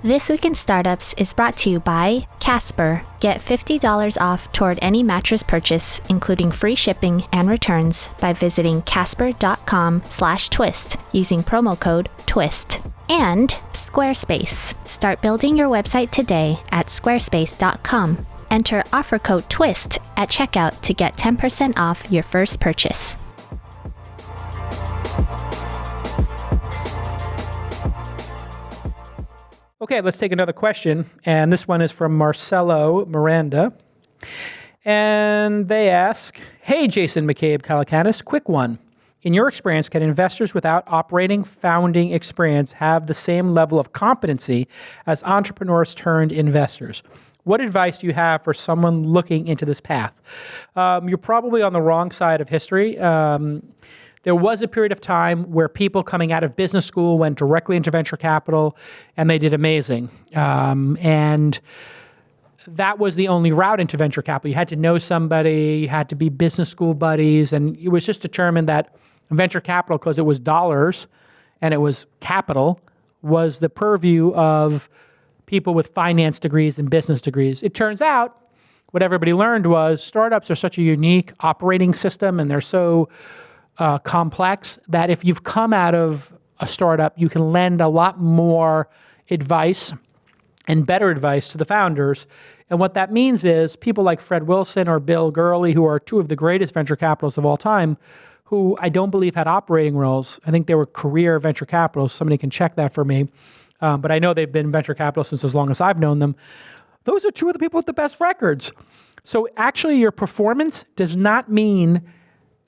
This Week in Startups is brought to you by Casper. Get $50 off toward any mattress purchase, including free shipping and returns, by visiting casper.com/twist using promo code TWIST. And Squarespace. Start building your website today at squarespace.com. Enter offer code TWIST at checkout to get 10% off your first purchase. Okay, let's take another question. And this one is from Marcelo Miranda. And they ask, hey, Jason McCabe Calacanis, quick one. In your experience, can investors without operating founding experience have the same level of competency as entrepreneurs turned investors? What advice do you have for someone looking into this path? You're probably on the wrong side of history. There was a period of time where people coming out of business school went directly into venture capital, and they did amazing. And that was the only route into venture capital. You had to know somebody, you had to be business school buddies, and it was just determined that venture capital, because it was dollars and it was capital, was the purview of people with finance degrees and business degrees. It turns out what everybody learned was startups are such a unique operating system, and they're so complex that if you've come out of a startup, you can lend a lot more advice and better advice to the founders. And what that means is people like Fred Wilson or Bill Gurley, who are two of the greatest venture capitalists of all time, who I don't believe had operating roles. I think they were career venture capitalists. Somebody can check that for me. But I know they've been venture capitalists since as long as I've known them. Those are two of the people with the best records. So actually your performance does not mean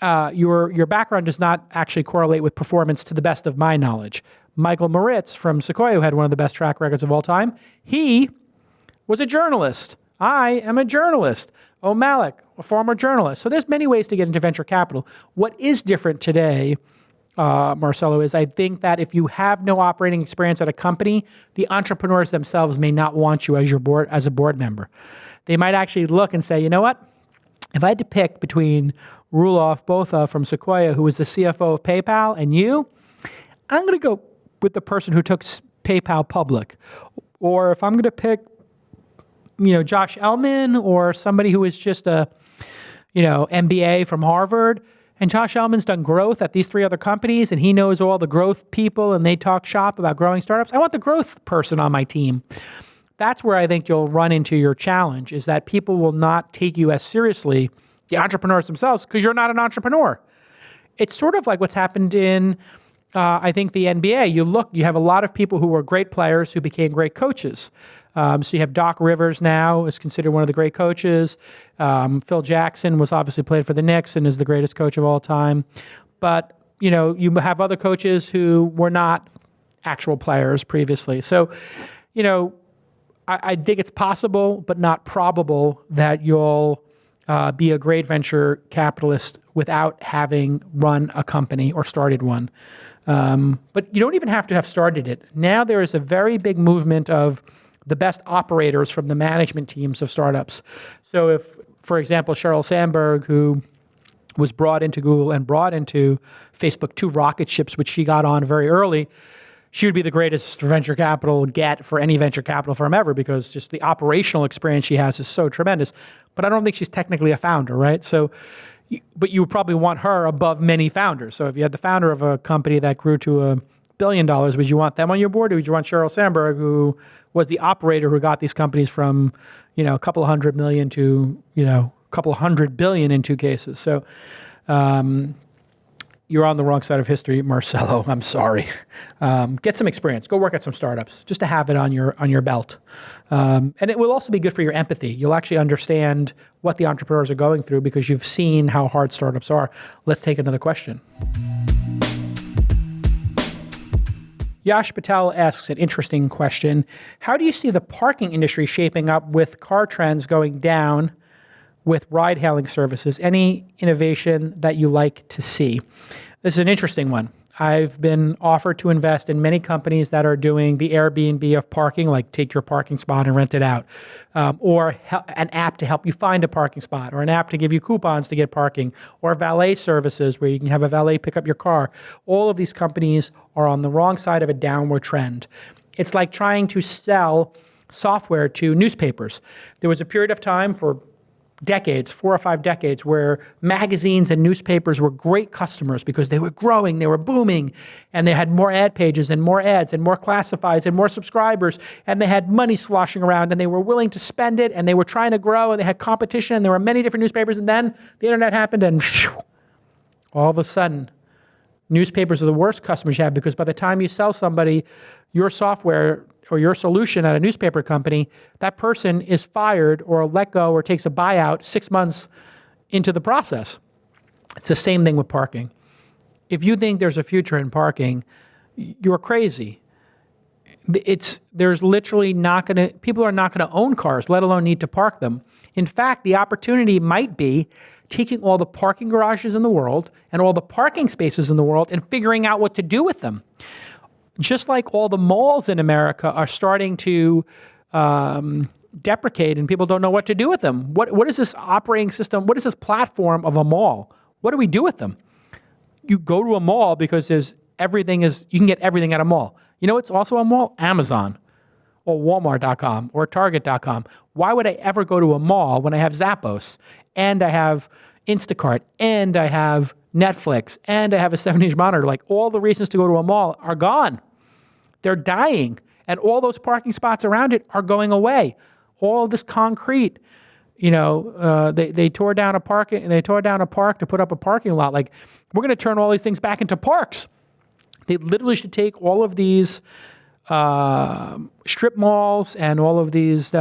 your background does not actually correlate with performance, to the best of my knowledge. Michael Moritz from Sequoia, who had one of the best track records of all time, he was a journalist. I am a journalist. O'Malley, a former journalist. So there's many ways to get into venture capital. What is different today, Marcelo, is I think that if you have no operating experience at a company, the entrepreneurs themselves may not want you as a board member. They might actually look and say, you know what? If I had to pick between Roelof Botha from Sequoia, who was the CFO of PayPal, and you, I'm going to go with the person who took PayPal public. Or if I'm going to pick, Josh Ellman, or somebody who is just a, MBA from Harvard, and Josh Ellman's done growth at these three other companies, and he knows all the growth people, and they talk shop about growing startups. I want the growth person on my team. That's where I think you'll run into your challenge, is that people will not take you as seriously, the entrepreneurs themselves, because you're not an entrepreneur. It's sort of like what's happened in, I think, the NBA. You have a lot of people who were great players who became great coaches. So you have Doc Rivers now is considered one of the great coaches. Phil Jackson was obviously played for the Knicks and is the greatest coach of all time. But, you have other coaches who were not actual players previously. So, I think it's possible, but not probable, that you'll be a great venture capitalist without having run a company or started one. But you don't even have to have started it. Now there is a very big movement of the best operators from the management teams of startups. So if, for example, Sheryl Sandberg, who was brought into Google and brought into Facebook, two rocket ships, which she got on very early, she would be the greatest venture capital get for any venture capital firm ever, because just the operational experience she has is so tremendous. But I don't think she's technically a founder, right? So, but you would probably want her above many founders. So if you had the founder of a company that grew to $1 billion, would you want them on your board, or would you want Sheryl Sandberg, who was the operator who got these companies from, a couple of $100 million to, a couple of $100 billion in two cases? So, you're on the wrong side of history, Marcelo. I'm sorry. Get some experience. Go work at some startups just to have it on your belt. And it will also be good for your empathy. You'll actually understand what the entrepreneurs are going through because you've seen how hard startups are. Let's take another question. Yash Patel asks an interesting question. How do you see the parking industry shaping up with car trends going down with ride-hailing services? Any innovation that you like to see? This is an interesting one. I've been offered to invest in many companies that are doing the Airbnb of parking, like take your parking spot and rent it out, or an app to help you find a parking spot, or an app to give you coupons to get parking, or valet services where you can have a valet pick up your car. All of these companies are on the wrong side of a downward trend. It's like trying to sell software to newspapers. There was a period of time for decades, 4 or 5 decades, where magazines and newspapers were great customers because they were growing, they were booming, and they had more ad pages and more ads and more classifieds and more subscribers, and they had money sloshing around, and they were willing to spend it, and they were trying to grow, and they had competition, and there were many different newspapers, and then the internet happened, and all of a sudden, newspapers are the worst customers you have, because by the time you sell somebody your software or your solution at a newspaper company, that person is fired or let go or takes a buyout 6 months into the process. It's the same thing with parking. If you think there's a future in parking, you're crazy. There's literally people are not gonna own cars, let alone need to park them. In fact, the opportunity might be taking all the parking garages in the world and all the parking spaces in the world and figuring out what to do with them. Just like all the malls in America are starting to deprecate and people don't know what to do with them. What is this operating system? What is this platform of a mall? What do we do with them? You go to a mall because you can get everything at a mall. You know what's also a mall? Amazon or Walmart.com or Target.com. Why would I ever go to a mall when I have Zappos and I have Instacart and I have Netflix and I have a 7-inch monitor? Like, all the reasons to go to a mall are gone. They're dying. And all those parking spots around it are going away. All this concrete, they tore down a park to put up a parking lot. Like, we're going to turn all these things back into parks. They literally should take all of these strip malls and all of these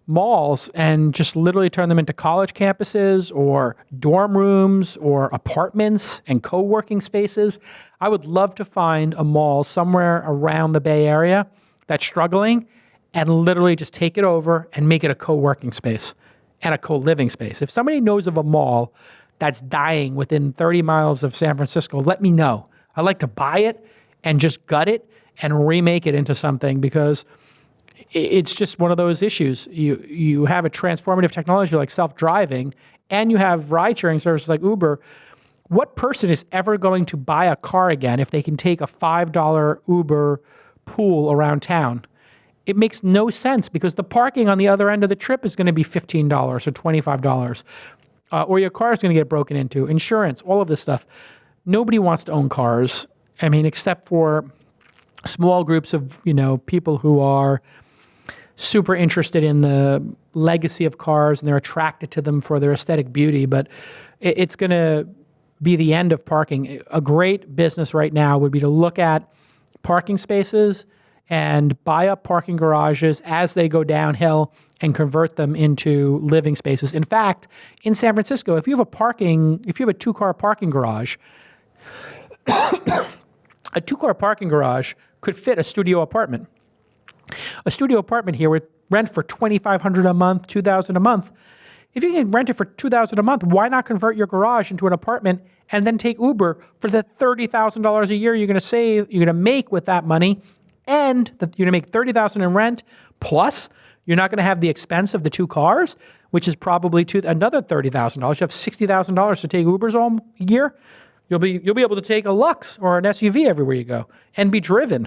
malls and just literally turn them into college campuses or dorm rooms or apartments and co-working spaces. I would love to find a mall somewhere around the Bay Area that's struggling and literally just take it over and make it a co-working space and a co-living space. If somebody knows of a mall that's dying within 30 miles of San Francisco, let me know. I'd like to buy it and just gut it and remake it into something, because it's just one of those issues. You have a transformative technology like self-driving, and you have ride-sharing services like Uber. What person is ever going to buy a car again if they can take a $5 Uber pool around town? It makes no sense, because the parking on the other end of the trip is going to be $15 or $25, or your car is going to get broken into, insurance, all of this stuff. Nobody wants to own cars. I mean, except for small groups of, people who are super interested in the legacy of cars and they're attracted to them for their aesthetic beauty, but it's going to be the end of parking. A great business right now would be to look at parking spaces and buy up parking garages as they go downhill and convert them into living spaces. In fact, in San Francisco, if you have a 2-car parking garage, a 2-car parking garage could fit a studio apartment. A studio apartment here would rent for $2,500 a month, $2,000 a month. If you can rent it for $2,000 a month, why not convert your garage into an apartment and then take Uber for the $30,000 a year you're going to make with that money, and you're going to make $30,000 in rent, plus you're not going to have the expense of the 2 cars, which is probably another $30,000. You have $60,000 to take Ubers all year. You'll be able to take a Lux or an SUV everywhere you go and be driven.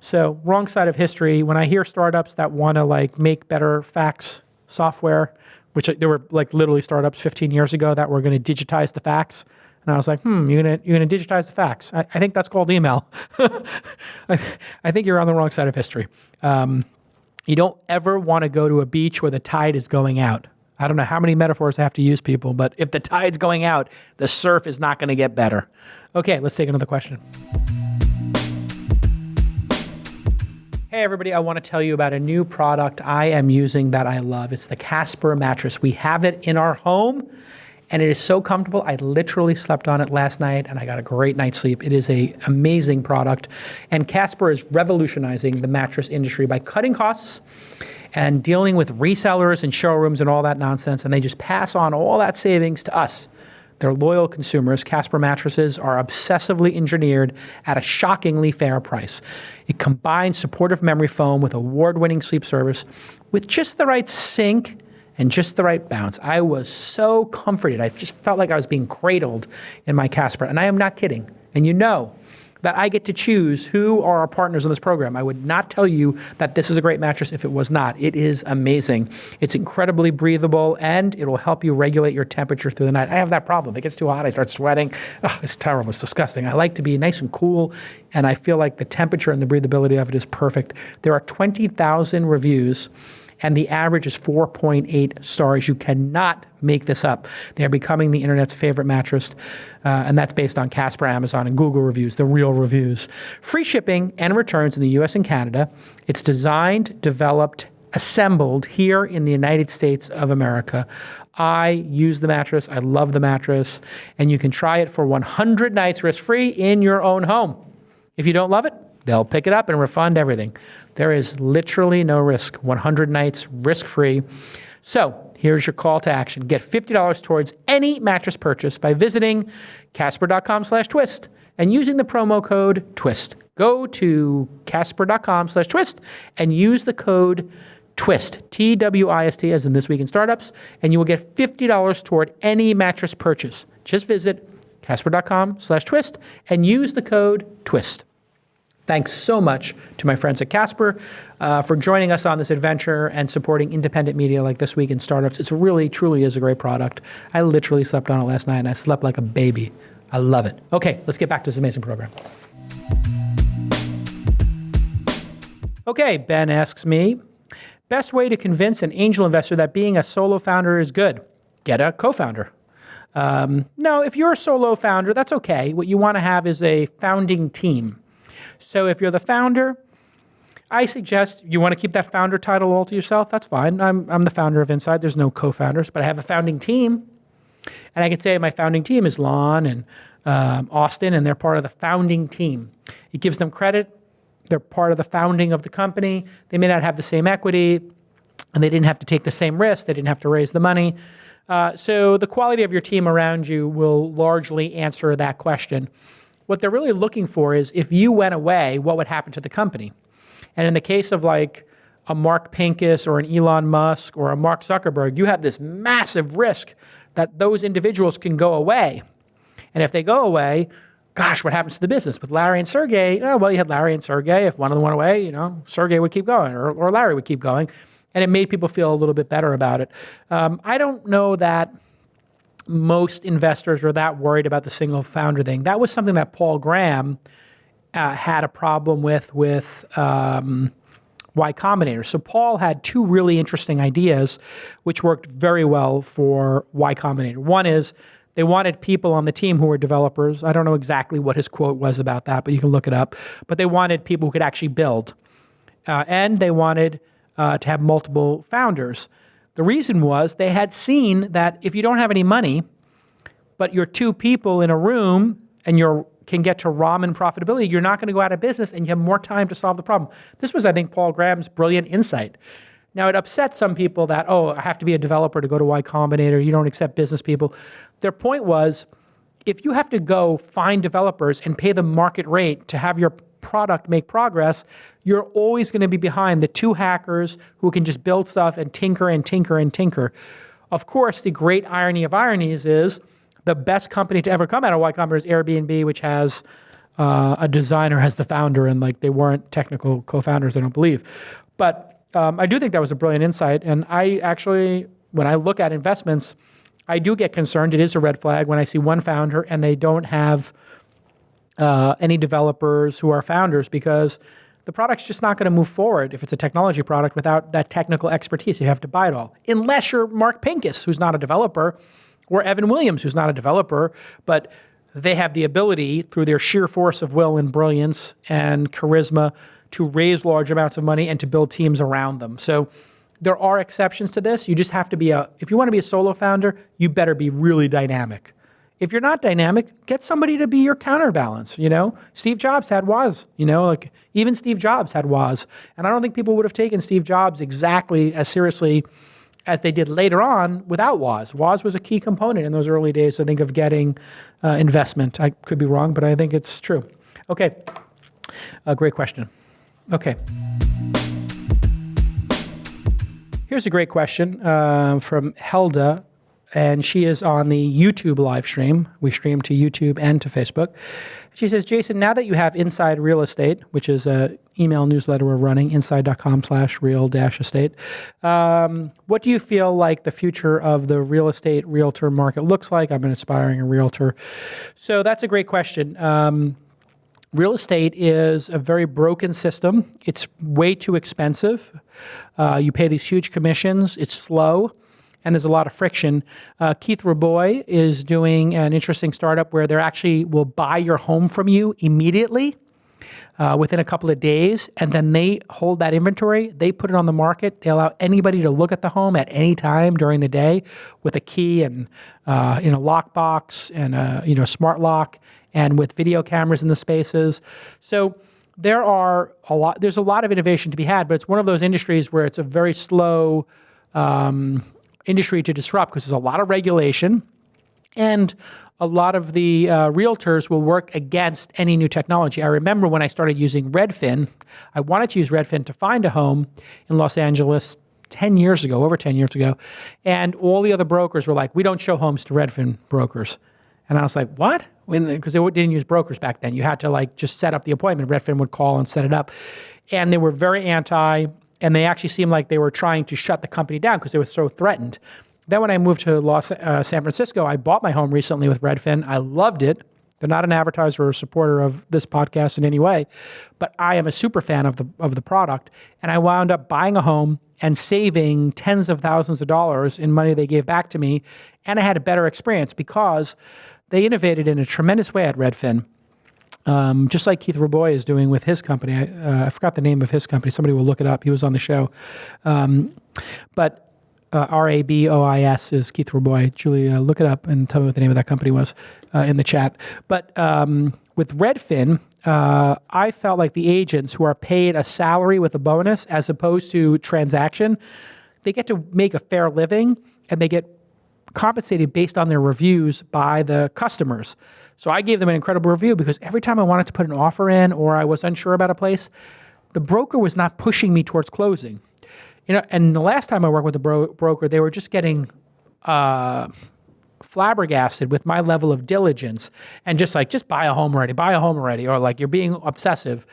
So, wrong side of history. When I hear startups that want to make better fax software, which there were literally startups 15 years ago that were going to digitize the fax, and I was like, you're gonna digitize the fax? I think that's called email. I think you're on the wrong side of history. You don't ever want to go to a beach where the tide is going out. I don't know how many metaphors I have to use, people, but if the tide's going out, the surf is not going to get better. Okay, let's take another question. Hey everybody, I want to tell you about a new product I am using that I love. It's the Casper mattress. We have it in our home, and it is so comfortable. I literally slept on it last night, and I got a great night's sleep. It is an amazing product, and Casper is revolutionizing the mattress industry by cutting costs and dealing with resellers and showrooms and all that nonsense, and they just pass on all that savings to us. They're loyal consumers. Casper mattresses are obsessively engineered at a shockingly fair price. It combines supportive memory foam with award-winning sleep service with just the right sink and just the right bounce. I was so comforted. I just felt like I was being cradled in my Casper, and I am not kidding. And that I get to choose who are our partners in this program. I would not tell you that this is a great mattress if it was not. It is amazing. It's incredibly breathable, and it will help you regulate your temperature through the night. I have that problem. If it gets too hot, I start sweating. Oh, it's terrible. It's disgusting. I like to be nice and cool, and I feel like the temperature and the breathability of it is perfect. There are 20,000 reviews, and the average is 4.8 stars. You cannot make this up. They're becoming the internet's favorite mattress, and that's based on Casper, Amazon, and Google reviews, the real reviews. Free shipping and returns in the US and Canada. It's designed, developed, assembled here in the United States of America. I use the mattress. I love the mattress, and you can try it for 100 nights risk-free in your own home. If you don't love it, they'll pick it up and refund everything. There is literally no risk. 100 nights risk-free. So here's your call to action. Get $50 towards any mattress purchase by visiting casper.com/twist and using the promo code TWIST. Go to casper.com/twist and use the code TWIST, TWIST, as in This Week in Startups, and you will get $50 toward any mattress purchase. Just visit casper.com/twist and use the code TWIST. Thanks so much to my friends at Casper for joining us on this adventure and supporting independent media like This Week in Startups. It's really, truly is a great product. I literally slept on it last night, and I slept like a baby. I love it. Okay, let's get back to this amazing program. Okay, Ben asks me, best way to convince an angel investor that being a solo founder is good? Get a co-founder. No, if you're a solo founder, that's okay. What you want to have is a founding team. So if you're the founder, I suggest you want to keep that founder title all to yourself. That's fine. I'm the founder of Inside. There's no co-founders, but I have a founding team. And I can say my founding team is Lon and Austin, and they're part of the founding team. It gives them credit. They're part of the founding of the company. They may not have the same equity, and they didn't have to take the same risk. They didn't have to raise the money. So the quality of your team around you will largely answer that question. What they're really looking for is if you went away, what would happen to the company? And in the case of like a Mark Pincus or an Elon Musk or a Mark Zuckerberg, you have this massive risk that those individuals can go away. And if they go away, gosh, what happens to the business? With Larry and Sergey, well, you had Larry and Sergey. If one of them went away, Sergey would keep going or Larry would keep going. And it made people feel a little bit better about it. I don't know that most investors are that worried about the single founder thing. That was something that Paul Graham had a problem with Y Combinator. So Paul had two really interesting ideas which worked very well for Y Combinator. One is they wanted people on the team who were developers. I don't know exactly what his quote was about that, but you can look it up. But they wanted people who could actually build. And they wanted to have multiple founders. The reason was they had seen that if you don't have any money, but you're two people in a room and you can get to ramen profitability, you're not going to go out of business and you have more time to solve the problem. This was, I think, Paul Graham's brilliant insight. Now, it upsets some people that, I have to be a developer to go to Y Combinator. You don't accept business people. Their point was, if you have to go find developers and pay them market rate to have your product make progress, you're always going to be behind the two hackers who can just build stuff and tinker and tinker and tinker. Of course, the great irony of ironies is the best company to ever come out of Y Combinator is Airbnb, which has a designer as the founder, and they weren't technical co-founders, I don't believe. But I do think that was a brilliant insight. And I actually, when I look at investments, I do get concerned. It is a red flag when I see one founder and they don't have any developers who are founders, because the product's just not going to move forward if it's a technology product without that technical expertise. You have to buy it all. Unless you're Mark Pincus, who's not a developer, or Evan Williams, who's not a developer, but they have the ability through their sheer force of will and brilliance and charisma to raise large amounts of money and to build teams around them. So there are exceptions to this. You just have to be if you want to be a solo founder, you better be really dynamic. If you're not dynamic, get somebody to be your counterbalance. Steve Jobs had Woz. Even Steve Jobs had Woz, and I don't think people would have taken Steve Jobs exactly as seriously as they did later on without Woz. Woz was a key component in those early days, I think, of getting investment. I could be wrong, but I think it's true. Okay, great question. Okay. Here's a great question from Helda. and she is on the YouTube live stream. We stream to YouTube and to Facebook. She says, Jason, now that you have Inside Real Estate, which is an email newsletter we're running, inside.com/real-estate, what do you feel like the future of the real estate realtor market looks like? I'm an aspiring realtor. So that's a great question. Real estate is a very broken system. It's way too expensive. You pay these huge commissions. It's slow, and there's a lot of friction. Keith Raboy is doing an interesting startup where they actually will buy your home from you immediately within a couple of days, and then they hold that inventory. They put it on the market. They allow anybody to look at the home at any time during the day with a key and in a lockbox and a smart lock, and with video cameras in the spaces. So there's a lot of innovation to be had, but it's one of those industries where it's a very slow industry to disrupt because there's a lot of regulation, and a lot of the realtors will work against any new technology. I remember when I started using Redfin, I wanted to use Redfin to find a home in Los Angeles over 10 years ago, and all the other brokers were like, we don't show homes to Redfin brokers. And I was like, what? Because they didn't use brokers back then. You had to just set up the appointment. Redfin would call and set it up. And they were very anti, and they actually seemed like they were trying to shut the company down because they were so threatened. Then when I moved to San Francisco, I bought my home recently with Redfin. I loved it. They're not an advertiser or a supporter of this podcast in any way, but I am a super fan of the product. And I wound up buying a home and saving tens of thousands of dollars in money they gave back to me. And I had a better experience because they innovated in a tremendous way at Redfin. Just like Keith Raboy is doing with his company. I forgot the name of his company. Somebody will look it up. He was on the show. But Rabois is Keith Raboy. Julia, look it up and tell me what the name of that company was in the chat. But with Redfin, I felt like the agents who are paid a salary with a bonus as opposed to transaction, they get to make a fair living, and they get compensated based on their reviews by the customers. So I gave them an incredible review because every time I wanted to put an offer in or I was unsure about a place, the broker was not pushing me towards closing. And the last time I worked with a broker, they were just getting flabbergasted with my level of diligence and just buy a home already, or you're being obsessive.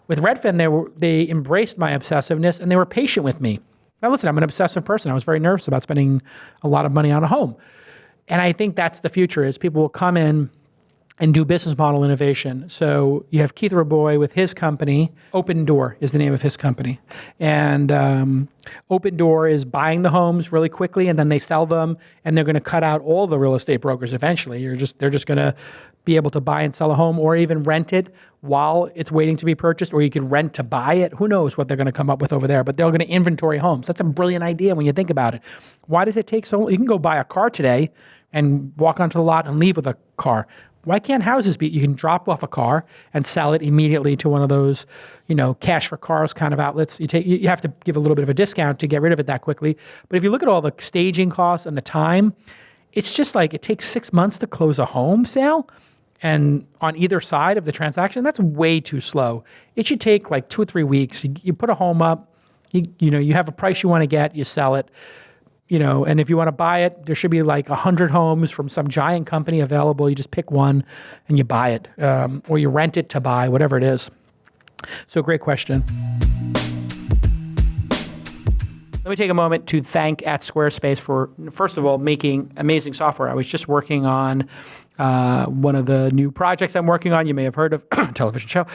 With Redfin, they embraced my obsessiveness and they were patient with me. Now listen, I'm an obsessive person. I was very nervous about spending a lot of money on a home. And I think that's the future, is people will come in and do business model innovation. So you have Keith Raboy with his company. Open Door is the name of his company. And Open Door is buying the homes really quickly, and then they sell them, and they're going to cut out all the real estate brokers eventually. They're just going to be able to buy and sell a home, or even rent it while it's waiting to be purchased, or you could rent to buy it. Who knows what they're going to come up with over there, but they're going to inventory homes. That's a brilliant idea when you think about it. Why does it take so long? You can go buy a car today and walk onto the lot and leave with a car. Why can't houses be? You can drop off a car and sell it immediately to one of those, cash for cars kind of outlets. You have to give a little bit of a discount to get rid of it that quickly. But if you look at all the staging costs and the time, it's just it takes 6 months to close a home sale. And on either side of the transaction, that's way too slow. It should take 2 or 3 weeks. You put a home up, you have a price you want to get, you sell it. And if you want to buy it, there should be 100 homes from some giant company available. You just pick one and you buy it, or you rent it to buy, whatever it is. So great question. Let me take a moment to thank Squarespace for, first of all, making amazing software. I was just working on one of the new projects I'm working on. You may have heard of television show.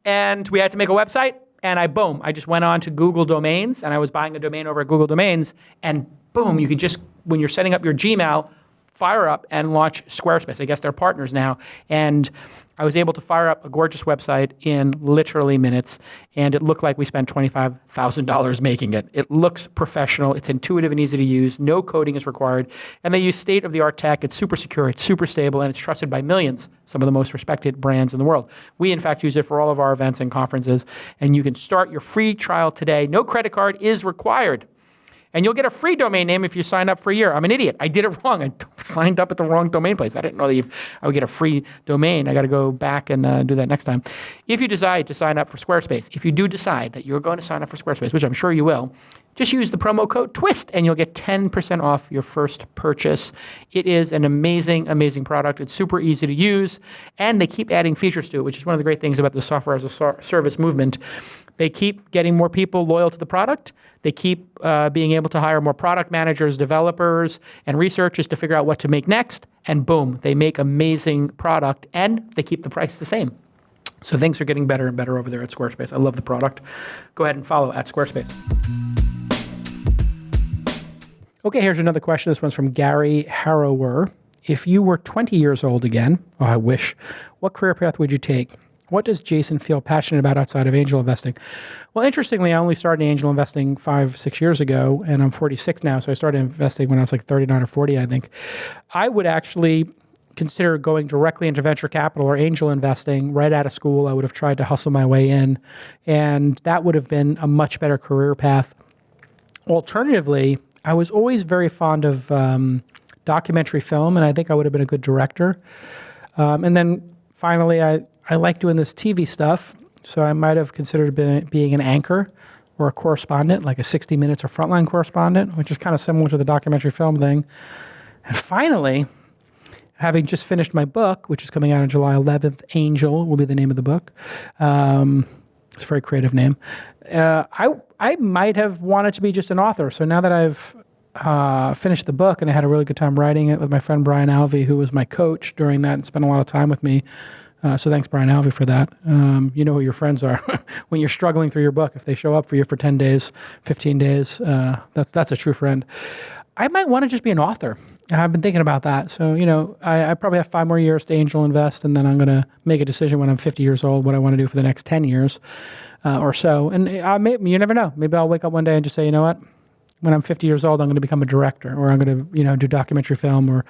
And we had to make a website. And I just went on to Google Domains, and I was buying a domain over at Google Domains, and boom, you could just, when you're setting up your Gmail, fire up and launch Squarespace. I guess they're partners now. And I was able to fire up a gorgeous website in literally minutes, and it looked like we spent $25,000 making it. It looks professional. It's intuitive and easy to use. No coding is required. And they use state-of-the-art tech. It's super secure. It's super stable, and it's trusted by millions, some of the most respected brands in the world. We, in fact, use it for all of our events and conferences, and you can start your free trial today. No credit card is required. And you'll get a free domain name if you sign up for a year. I'm an idiot. I did it wrong. I signed up at the wrong domain place. I didn't know that I would get a free domain. I got to go back and do that next time. If you decide to sign up for Squarespace, if you do decide that you're going to sign up for Squarespace, which I'm sure you will, just use the promo code TWIST and you'll get 10% off your first purchase. It is an amazing, amazing product. It's super easy to use, and they keep adding features to it, which is one of the great things about the software as a service movement. They keep getting more people loyal to the product. They keep being able to hire more product managers, developers, and researchers to figure out what to make next. And boom, they make amazing product, and they keep the price the same. So things are getting better and better over there at Squarespace. I love the product. Go ahead and follow at Squarespace. Okay, here's another question. This one's from Gary Harrower. If you were 20 years old again, oh, I wish, what career path would you take? What does Jason feel passionate about outside of angel investing? Well, interestingly, I only started angel investing 5-6 years ago, and I'm 46 now, so I started investing when I was like 39 or 40, I think. I would actually consider going directly into venture capital or angel investing right out of school. I would have tried to hustle my way in, and that would have been a much better career path. Alternatively, I was always very fond of documentary film, and I think I would have been a good director. And then finally, I like doing this TV stuff, so I might have considered being an anchor or a correspondent, like a 60 Minutes or Frontline correspondent, which is kind of similar to the documentary film thing. And finally, having just finished my book, which is coming out on July 11th, Angel will be the name of the book. It's a very creative name. I might have wanted to be just an author. So now that I've finished the book and I had a really good time writing it with my friend Brian Alvey, who was my coach during that and spent a lot of time with me. So thanks, Brian Alvey, for that. You know who your friends are when you're struggling through your book. If they show up for you for 10 days, 15 days, that's a true friend. I might want to just be an author. I've been thinking about that. So, I probably have 5 more years to angel invest, and then I'm going to make a decision when I'm 50 years old what I want to do for the next 10 years or so. And you never know. Maybe I'll wake up one day and just say, you know what? When I'm 50 years old, I'm going to become a director, or I'm going to, do documentary film, or,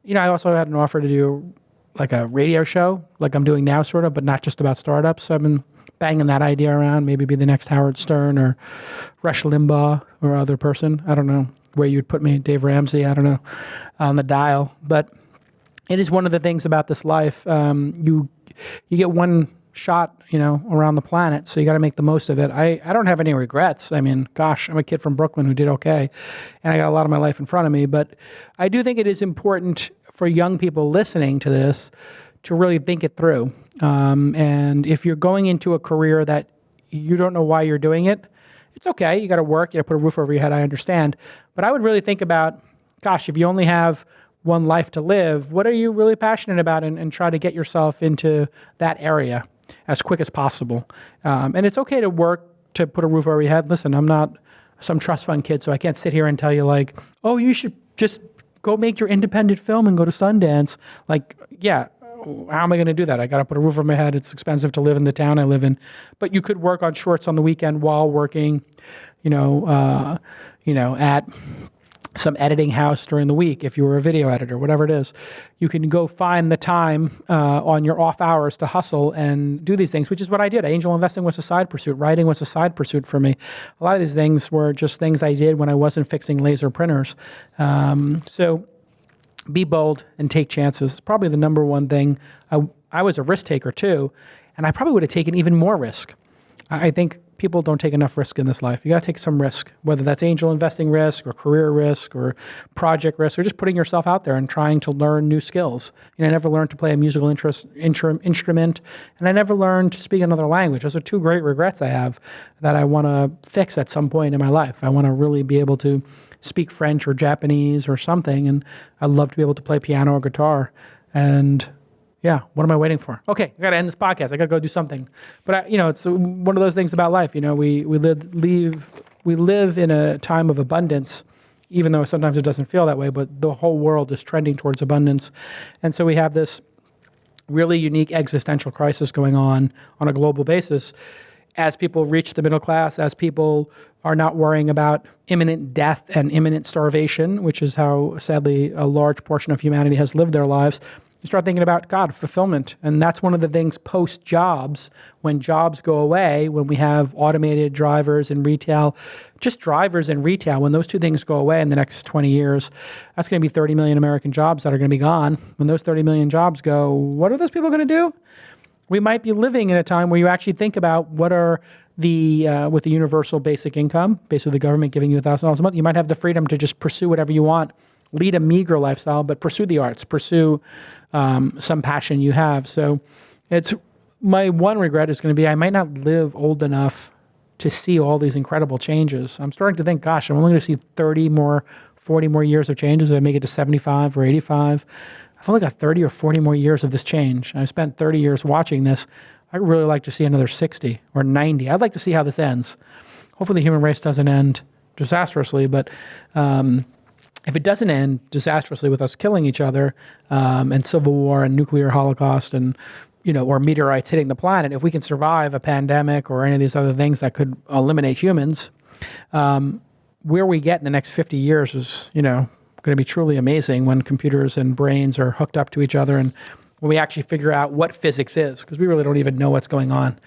I also had an offer to do like a radio show, like I'm doing now, sort of, but not just about startups. So I've been banging that idea around. Maybe be the next Howard Stern or Rush Limbaugh or other person. I don't know where you'd put me, Dave Ramsey, I don't know, on the dial. But it is one of the things about this life. You get one shot, around the planet, so you got to make the most of it. I don't have any regrets. I mean, gosh, I'm a kid from Brooklyn who did okay, and I got a lot of my life in front of me. But I do think it is important for young people listening to this to really think it through. And if you're going into a career that you don't know why you're doing it, it's okay. You got to work. You got to put a roof over your head. I understand. But I would really think about, gosh, if you only have one life to live, what are you really passionate about? And try to get yourself into that area as quick as possible. And it's okay to work to put a roof over your head. Listen, I'm not some trust fund kid, so I can't sit here and tell you like, oh, you should just go make your independent film and go to Sundance. Like, yeah, how am I going to do that? I got to put a roof over my head. It's expensive to live in the town I live in. But you could work on shorts on the weekend while working, at some editing house during the week. If you were a video editor, whatever it is, you can go find the time on your off hours to hustle and do these things, which is what I did. Angel investing was a side pursuit. Writing was a side pursuit for me. A lot of these things were just things I did when I wasn't fixing laser printers. So be bold and take chances. It's probably the number one thing. I was a risk taker too, and I probably would have taken even more risk. I think people don't take enough risk in this life. You got to take some risk, whether that's angel investing risk or career risk or project risk or just putting yourself out there and trying to learn new skills. I never learned to play a musical instrument, and I never learned to speak another language. Those are 2 great regrets I have that I want to fix at some point in my life. I want to really be able to speak French or Japanese or something, and I'd love to be able to play piano or guitar. And yeah, what am I waiting for? Okay, I got to end this podcast. I got to go do something. But it's one of those things about life. We live in a time of abundance, even though sometimes it doesn't feel that way. But the whole world is trending towards abundance, and so we have this really unique existential crisis going on a global basis. As people reach the middle class, as people are not worrying about imminent death and imminent starvation, which is how sadly a large portion of humanity has lived their lives. You start thinking about, God, fulfillment. And that's one of the things post-jobs, when jobs go away, when we have automated drivers in retail, just drivers in retail, when those two things go away in the next 20 years, that's going to be 30 million American jobs that are going to be gone. When those 30 million jobs go, what are those people going to do? We might be living in a time where you actually think about what are with the universal basic income, basically the government giving you $1,000 a month, you might have the freedom to just pursue whatever you want, lead a meager lifestyle, but pursue the arts, pursue some passion you have. So it's my one regret is going to be I might not live old enough to see all these incredible changes. I'm starting to think, gosh, I'm only going to see 30 more, 40 more years of changes if I make it to 75 or 85. I've only got 30 or 40 more years of this change. I've spent 30 years watching this. I'd really like to see another 60 or 90. I'd like to see how this ends. Hopefully the human race doesn't end disastrously, but if it doesn't end disastrously with us killing each other and civil war and nuclear holocaust and or meteorites hitting the planet, if we can survive a pandemic or any of these other things that could eliminate humans, where we get in the next 50 years is going to be truly amazing when computers and brains are hooked up to each other and when we actually figure out what physics is, because we really don't even know what's going on.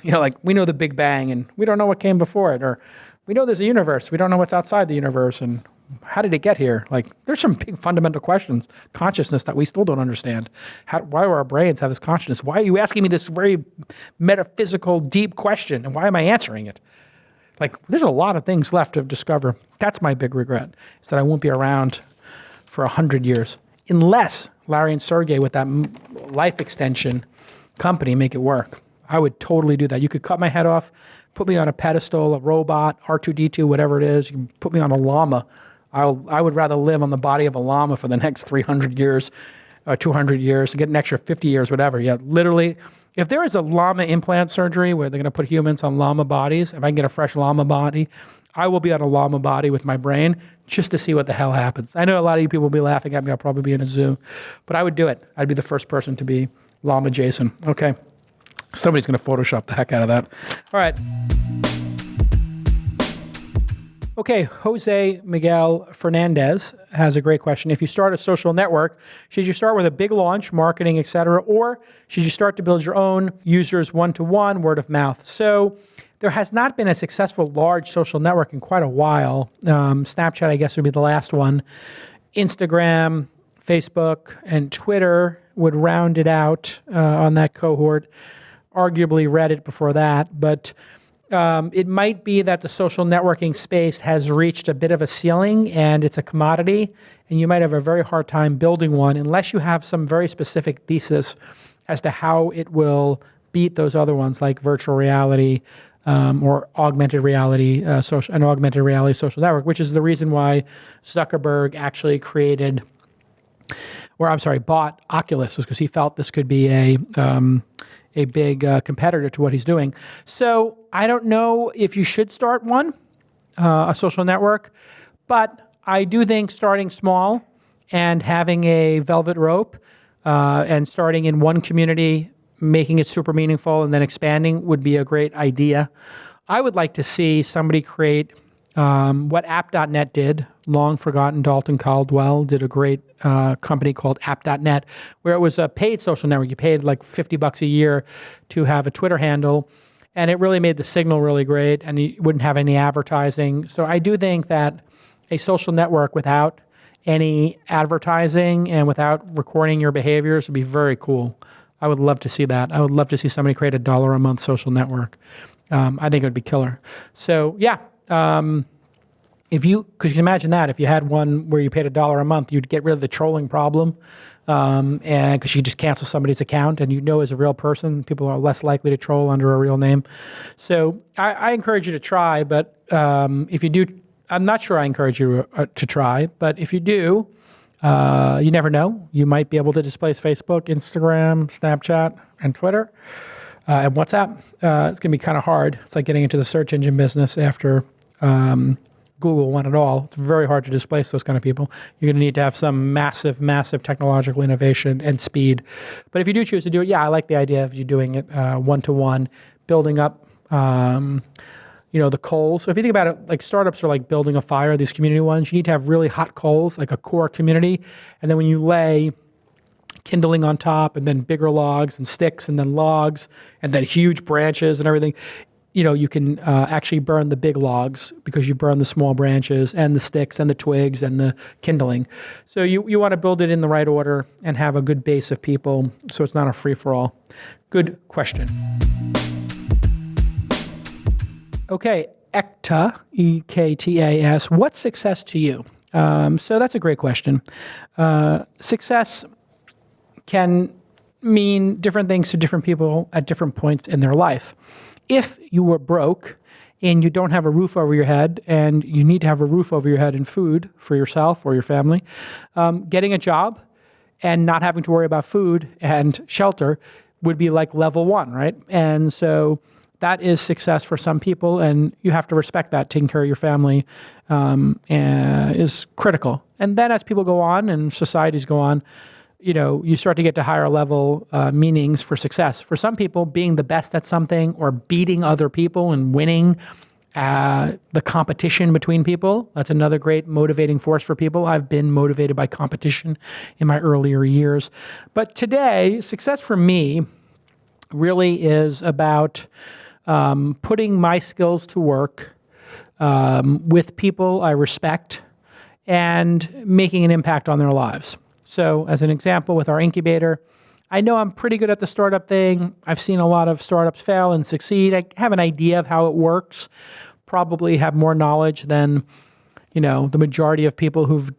Like we know the Big Bang and we don't know what came before it, or we know there's a universe, we don't know what's outside the universe, and how did it get here? Like there's some big fundamental questions, consciousness that we still don't understand. Why do our brains have this consciousness? Why are you asking me this very metaphysical, deep question, and why am I answering it? Like there's a lot of things left to discover. That's my big regret, is that I won't be around for 100 years, unless Larry and Sergey with that life extension company make it work. I would totally do that. You could cut my head off, put me on a pedestal, a robot, R2-D2, whatever it is. You can put me on a llama. I would rather live on the body of a llama for the next 300 years, 200 years, and get an extra 50 years, whatever. Yeah, literally, if there is a llama implant surgery where they're going to put humans on llama bodies, if I can get a fresh llama body, I will be on a llama body with my brain just to see what the hell happens. I know a lot of you people will be laughing at me. I'll probably be in a zoo, but I would do it. I'd be the first person to be llama Jason. Okay. Somebody's going to Photoshop the heck out of that. All right. Okay, Jose Miguel Fernandez has a great question. If you start a social network, should you start with a big launch, marketing, et cetera, or should you start to build your own users one-to-one, word of mouth? So there has not been a successful large social network in quite a while. Snapchat, I guess, would be the last one. Instagram, Facebook, and Twitter would round it out on that cohort. Arguably Reddit before that, but it might be that the social networking space has reached a bit of a ceiling and it's a commodity, and you might have a very hard time building one unless you have some very specific thesis as to how it will beat those other ones like virtual reality or augmented reality, an augmented reality social network, which is the reason why Zuckerberg actually bought Oculus, was because he felt this could be a big competitor to what he's doing. So I don't know if you should start one, a social network, but I do think starting small and having a velvet rope and starting in one community, making it super meaningful and then expanding would be a great idea. I would like to see somebody create what App.net did. Long forgotten Dalton Caldwell did a great company called App.net, where it was a paid social network. You paid like $50 a year to have a Twitter handle, and it really made the signal really great, and you wouldn't have any advertising. So I do think that a social network without any advertising and without recording your behaviors would be very cool. I would love to see that. I would love to see somebody create $1 a month social network. I think it would be killer. So yeah. Because you can imagine that if you had one where you paid $1 a month, you'd get rid of the trolling problem, and because you just cancel somebody's account, and as a real person, people are less likely to troll under a real name. So I encourage you to try, but if you do, I'm not sure I encourage you to try, but if you do, you never know. You might be able to displace Facebook, Instagram, Snapchat, and Twitter, and WhatsApp. It's going to be kind of hard. It's like getting into the search engine business after Google won it all. It's very hard to displace those kind of people. You're going to need to have some massive, massive technological innovation and speed. But if you do choose to do it, I like the idea of you doing it one-to-one, building up, the coals. So if you think about it, like startups are like building a fire, these community ones, you need to have really hot coals, like a core community. And then when you lay kindling on top, and then bigger logs and sticks, and then logs, and then huge branches and everything. You can actually burn the big logs because you burn the small branches and the sticks and the twigs and the kindling. So you want to build it in the right order and have a good base of people so it's not a free-for-all. Good question. Okay, Ekta, E-K-T-A asks, what's success to you? So that's a great question. Success can mean different things to different people at different points in their life. If you were broke and you don't have a roof over your head and you need to have a roof over your head and food for yourself or your family, getting a job and not having to worry about food and shelter would be like level 1, right? And so that is success for some people, and you have to respect that. Taking care of your family is critical. And then as people go on and societies go on, you start to get to higher level meanings for success. For some people, being the best at something or beating other people and winning the competition between people, that's another great motivating force for people. I've been motivated by competition in my earlier years. But today, success for me really is about putting my skills to work with people I respect and making an impact on their lives. So as an example, with our incubator, I know I'm pretty good at the startup thing. I've seen a lot of startups fail and succeed. I have an idea of how it works, probably have more knowledge than, the majority of people who've,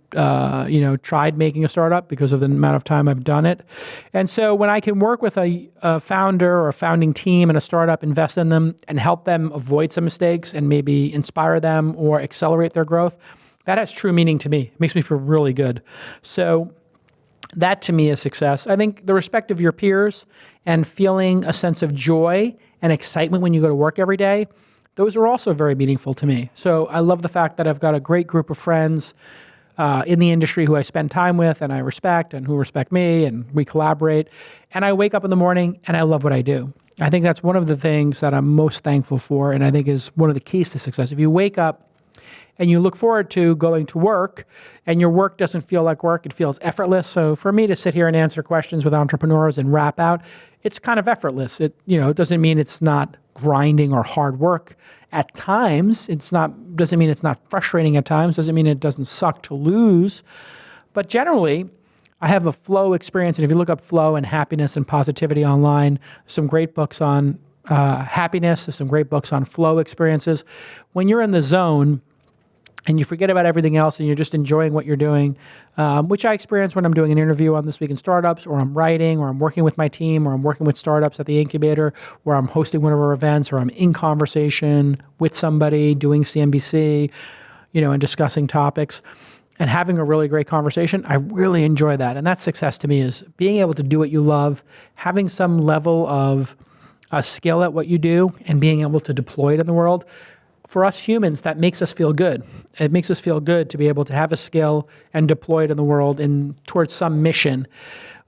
tried making a startup because of the amount of time I've done it. And so when I can work with a founder or a founding team in a startup, invest in them and help them avoid some mistakes and maybe inspire them or accelerate their growth, that has true meaning to me. It makes me feel really good. So that to me is success. I think the respect of your peers and feeling a sense of joy and excitement when you go to work every day, those are also very meaningful to me. So I love the fact that I've got a great group of friends in the industry who I spend time with and I respect and who respect me, and we collaborate. And I wake up in the morning and I love what I do. I think that's one of the things that I'm most thankful for, and I think is one of the keys to success. If you wake up and you look forward to going to work and your work doesn't feel like work, it feels effortless. So for me to sit here and answer questions with entrepreneurs and rap out, it's kind of effortless. It doesn't mean it's not grinding or hard work at times. Doesn't mean it's not frustrating at times. Doesn't mean it doesn't suck to lose. But generally, I have a flow experience. And if you look up flow and happiness and positivity online, some great books on happiness, there's some great books on flow experiences. When you're in the zone, and you forget about everything else and you're just enjoying what you're doing, which I experience when I'm doing an interview on This Week in Startups, or I'm writing, or I'm working with my team, or I'm working with startups at the incubator, or I'm hosting one of our events, or I'm in conversation with somebody doing CNBC, and discussing topics and having a really great conversation. I really enjoy that. And that's success to me, is being able to do what you love, having some level of skill at what you do, and being able to deploy it in the world. For us humans, that makes us feel good. It makes us feel good to be able to have a skill and deploy it in the world and towards some mission,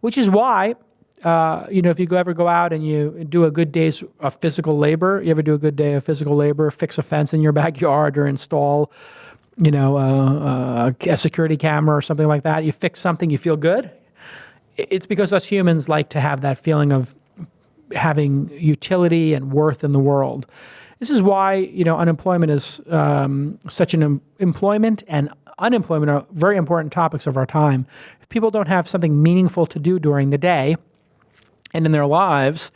which is why, if you ever go out and you do a good day's of physical labor, fix a fence in your backyard or install, a security camera or something like that, you fix something, you feel good. It's because us humans like to have that feeling of having utility and worth in the world. This is why, unemployment is such an employment and unemployment are very important topics of our time. If people don't have something meaningful to do during the day and in their lives,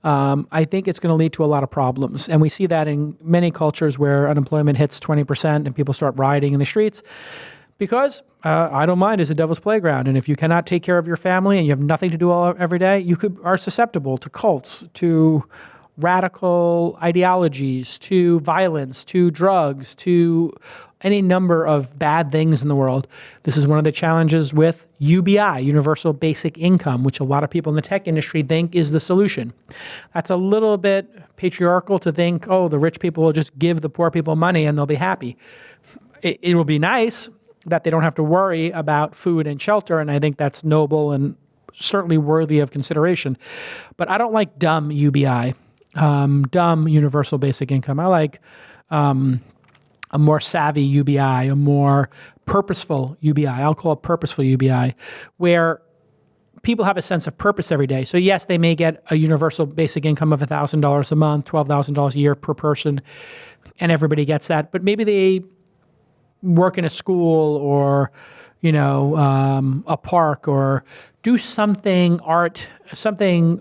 I think it's going to lead to a lot of problems. And we see that in many cultures where unemployment hits 20% and people start rioting in the streets, because idle mind is a devil's playground. And if you cannot take care of your family and you have nothing to do every day, you are susceptible to cults, to radical ideologies, to violence, to drugs, to any number of bad things in the world. This is one of the challenges with UBI, Universal Basic Income, which a lot of people in the tech industry think is the solution. That's a little bit patriarchal to think, the rich people will just give the poor people money and they'll be happy. It will be nice that they don't have to worry about food and shelter, and I think that's noble and certainly worthy of consideration. But I don't like dumb UBI. Dumb universal basic income. I like a more savvy UBI, a more purposeful UBI. I'll call it purposeful UBI, where people have a sense of purpose every day. So yes, they may get a universal basic income of $1,000 a month, $12,000 a year per person, and everybody gets that. But maybe they work in a school or, a park, or do something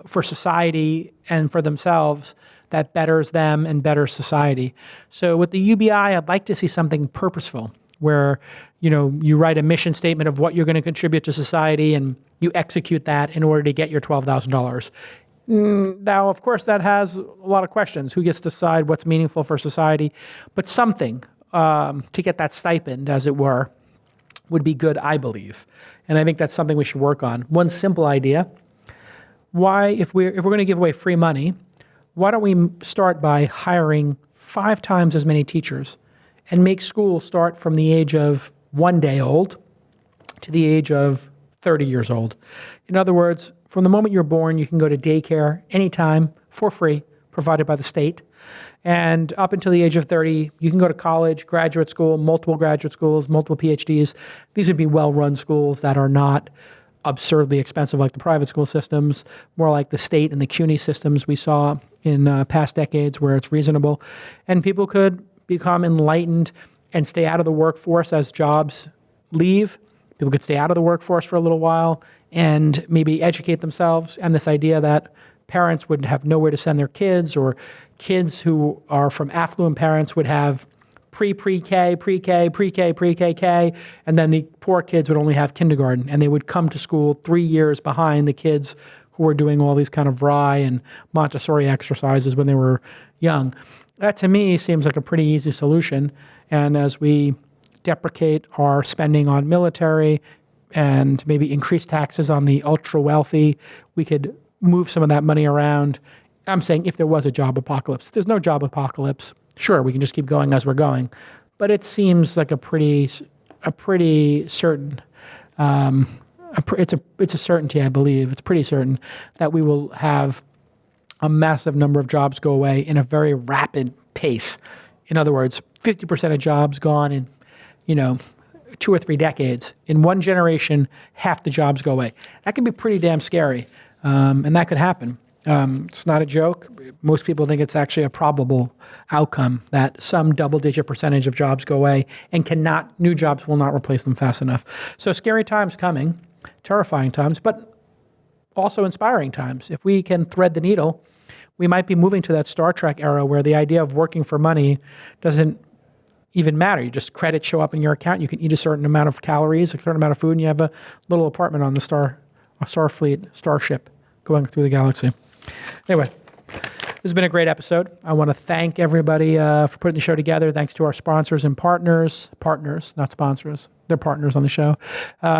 for society and for themselves that betters them and betters society. So with the UBI, I'd like to see something purposeful where, you write a mission statement of what you're going to contribute to society and you execute that in order to get your $12,000. Now, of course, that has a lot of questions. Who gets to decide what's meaningful for society? But something to get that stipend, as it were, would be good, I believe. And I think that's something we should work on. One simple idea: why, if we're going to give away free money, why don't we start by hiring 5 times as many teachers and make school start from the age of 1 day old to the age of 30 years old? In other words, from the moment you're born, you can go to daycare anytime for free, provided by the state. And up until the age of 30, you can go to college, graduate school, multiple graduate schools, multiple PhDs. These would be well-run schools that are not absurdly expensive like the private school systems, more like the state and the CUNY systems we saw in past decades, where it's reasonable. And people could become enlightened and stay out of the workforce as jobs leave. People could stay out of the workforce for a little while and maybe educate themselves. And this idea that parents would have nowhere to send their kids, or kids who are from affluent parents would have pre-K, and then the poor kids would only have kindergarten, and they would come to school 3 years behind the kids who were doing all these kind of Rye and Montessori exercises when they were young. That, to me, seems like a pretty easy solution. And as we deprecate our spending on military and maybe increase taxes on the ultra-wealthy, we could move some of that money around. I'm saying if there was a job apocalypse. If there's no job apocalypse, sure, we can just keep going as we're going. But it seems like a pretty certain, it's a certainty, I believe. It's pretty certain that we will have a massive number of jobs go away in a very rapid pace. In other words, 50% of jobs gone in, 2 or 3 decades. In one generation, half the jobs go away. That can be pretty damn scary, and that could happen. It's not a joke. Most people think it's actually a probable outcome that some double-digit percentage of jobs go away, and new jobs will not replace them fast enough. So scary times coming, terrifying times, but also inspiring times. If we can thread the needle, we might be moving to that Star Trek era where the idea of working for money doesn't even matter. You just credits show up in your account. You can eat a certain amount of calories, a certain amount of food, and you have a little apartment on the Starfleet starship going through the galaxy. Anyway, this has been a great episode. I want to thank everybody for putting the show together. Thanks to our sponsors and partners, not sponsors. They're partners on the show.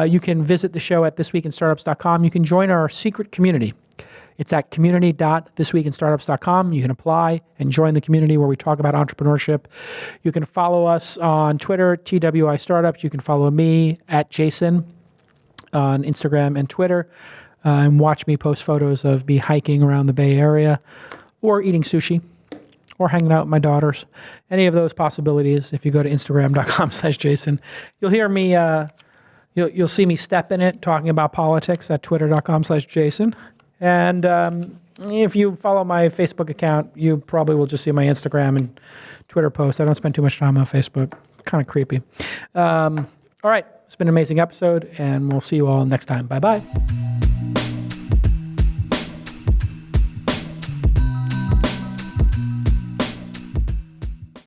You can visit the show at thisweekinstartups.com. You can join our secret community. It's at community.thisweekinstartups.com. You can apply and join the community where we talk about entrepreneurship. You can follow us on Twitter, TWI Startups. You can follow me at Jason on Instagram and Twitter. And watch me post photos of me hiking around the Bay Area, or eating sushi, or hanging out with my daughters. Any of those possibilities, if you go to Instagram.com/Jason, you'll hear me, you'll see me step in it, talking about politics at Twitter.com/Jason. And if you follow my Facebook account, you probably will just see my Instagram and Twitter posts. I don't spend too much time on Facebook. Kind of creepy. All right. It's been an amazing episode, and we'll see you all next time. Bye-bye.